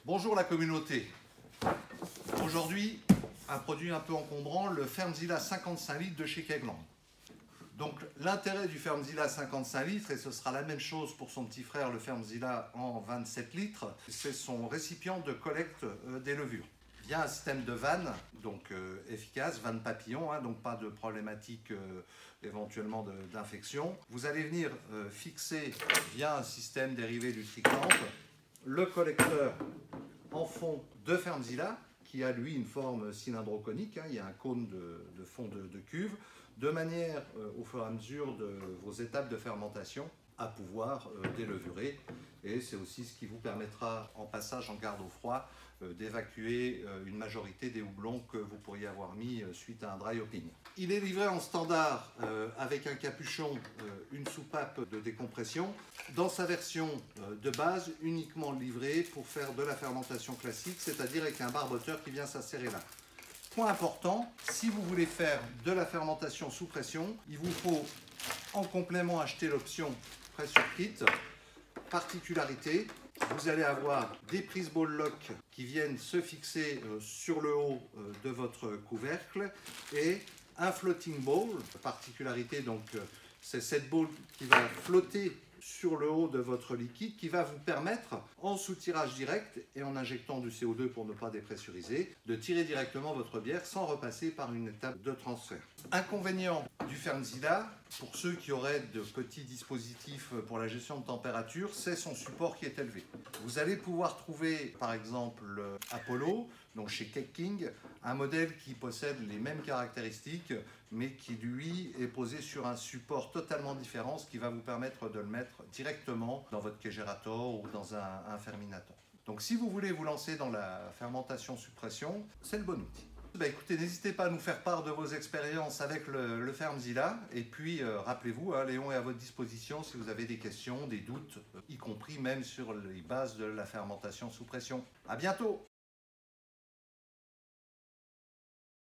Bonjour la communauté. Aujourd'hui, un produit un peu encombrant, le Fermzilla 55 litres de chez Kegland. Donc l'intérêt du Fermzilla 55 litres, et ce sera la même chose pour son petit frère le Fermzilla en 27 litres, c'est son récipient de collecte des levures. Via un système de vanne, donc efficace, vanne papillon, donc pas de problématique éventuellement d'infection. Vous allez venir fixer via un système dérivé du triclamp le collecteur en fond de Fermzilla, qui a lui une forme cylindro-conique, il y a un cône de fond de cuve, de manière au fur et à mesure de vos étapes de fermentation à pouvoir délevurer, et c'est aussi ce qui vous permettra en passage en garde au froid d'évacuer une majorité des houblons que vous pourriez avoir mis suite à un dry hopping. Il est livré en standard avec un capuchon, une soupape de décompression. Dans sa version de base, uniquement livré pour faire de la fermentation classique, c'est-à-dire avec un barboteur qui vient s'insérer là. Point important, si vous voulez faire de la fermentation sous pression, il vous faut en complément acheter l'option Pressure Kit. Particularité, vous allez avoir des prises ball lock qui viennent se fixer sur le haut de votre couvercle et un floating bowl. Particularité, donc c'est cette bowl qui va flotter sur le haut de votre liquide, qui va vous permettre, en soutirage direct et en injectant du CO2 pour ne pas dépressuriser, de tirer directement votre bière sans repasser par une étape de transfert. Inconvénient du Fermzilla, pour ceux qui auraient de petits dispositifs pour la gestion de température, c'est son support qui est élevé. Vous allez pouvoir trouver par exemple Apollo, donc chez Keg King, un modèle qui possède les mêmes caractéristiques, mais qui lui est posé sur un support totalement différent, ce qui va vous permettre de le mettre directement dans votre Kegerator ou dans un Ferminator. Donc si vous voulez vous lancer dans la fermentation sous pression, c'est le bon outil. Écoutez, n'hésitez pas à nous faire part de vos expériences avec le Fermzilla. Et puis, rappelez-vous, Léon est à votre disposition si vous avez des questions, des doutes, y compris même sur les bases de la fermentation sous pression. À bientôt!